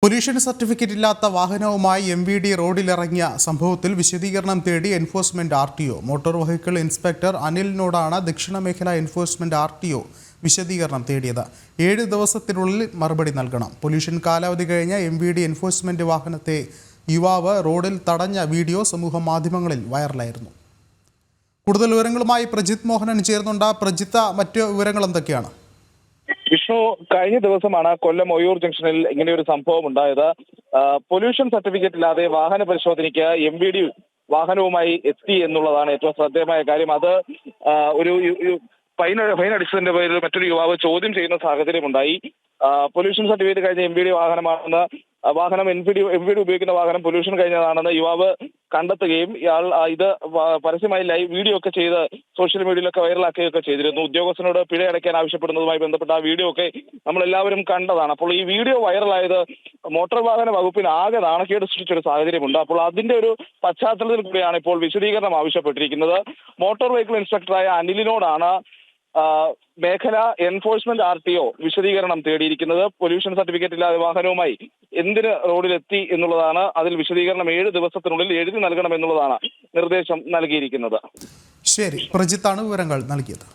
Pollution certificate ഇല്ലാത്ത വാഹനവുമായി MVD റോഡിലിറങ്ങിയ സംഭവത്തിൽ വിശദീകരണം തേടി enforcement RTO. Motor vehicle inspector അനിലിനോടാണ് ദക്ഷിണ മേഖല എൻഫോഴ്സ്മെന്റ് RTO വിശദീകരണം തേടിയത്. 7 ദിവസത്തിനുള്ളിൽ മറുപടി നൽകണം. പൊല്യൂഷൻ കാലാവധി കഴിഞ്ഞ MVD എൻഫോഴ്സ്മെന്റ് വാഹനത്തെ യുവാവ് റോഡിൽ തടഞ്ഞ വീഡിയോ സമൂഹ മാധ്യമങ്ങളിൽ വൈറലായിരുന്നു. കൂടുതൽ വിവരങ്ങളുമായി പ്രജിത് മോഹനൻ ചേർന്നുണ്ട്. പ്രജിത്ത, മറ്റ് വിവരങ്ങൾ എന്തൊക്കെയാണ്? വിഷ്ണു, കഴിഞ്ഞ ദിവസമാണ് കൊല്ലം ഒയൂർ ജംഗ്ഷനിൽ ഇങ്ങനെയൊരു സംഭവം ഉണ്ടായത്. പൊല്യൂഷൻ സർട്ടിഫിക്കറ്റ് ഇല്ലാതെ വാഹന പരിശോധനയ്ക്ക് MVD വാഹനവുമായി എത്തി എന്നുള്ളതാണ് ഏറ്റവും ശ്രദ്ധേയമായ കാര്യം. അത് ഒരു ഫൈൻ അടിച്ചതിന്റെ പേരിൽ മറ്റൊരു യുവാവ് ചോദ്യം ചെയ്യുന്ന സാഹചര്യമുണ്ടായി. പൊല്യൂഷൻ സർട്ടിഫിക്കറ്റ് കഴിഞ്ഞ MVD വാഹനമാണെന്ന് MVD ഉപയോഗിക്കുന്ന വാഹനം പൊല്യൂഷൻ കഴിഞ്ഞതാണെന്ന് യുവാവ് കണ്ടെത്തുകയും ഇയാൾ ഇത് പരസ്യമായി ലൈവ് വീഡിയോ ഒക്കെ ചെയ്ത് സോഷ്യൽ മീഡിയയിലൊക്കെ വൈറലാക്കുകയൊക്കെ ചെയ്തിരുന്നു. ഉദ്യോഗസ്ഥനോട് പിഴ അടയ്ക്കാൻ ആവശ്യപ്പെടുന്നതുമായി ബന്ധപ്പെട്ട ആ വീഡിയോ ഒക്കെ നമ്മളെല്ലാവരും കണ്ടതാണ്. അപ്പോൾ ഈ വീഡിയോ വൈറലായത് മോട്ടോർ വാഹന വകുപ്പിന് ആകെ നാണക്കേട് സൃഷ്ടിച്ചൊരു സാഹചര്യമുണ്ട്. അപ്പോൾ അതിന്റെ ഒരു പശ്ചാത്തലത്തിൽ കൂടിയാണ് ഇപ്പോൾ വിശദീകരണം ആവശ്യപ്പെട്ടിരിക്കുന്നത്. മോട്ടോർ വെഹിക്കിൾ ഇൻസ്പെക്ടറായ അനിലിനോടാണ് മേഖല എൻഫോഴ്സ്മെന്റ് RTO വിശദീകരണം തേടിയിരിക്കുന്നത്. പൊല്യൂഷൻ സർട്ടിഫിക്കറ്റ് ഇല്ലാതെ വാഹനവുമായി എന്തിന് റോഡിലെത്തി എന്നുള്ളതാണ്. അതിൽ വിശദീകരണം 7 ദിവസത്തിനുള്ളിൽ എഴുതി നൽകണമെന്നുള്ളതാണ് നിർദ്ദേശം നൽകിയിരിക്കുന്നത്. ശരി, പ്രജിത്താണ് വിവരങ്ങൾ നൽകിയത്.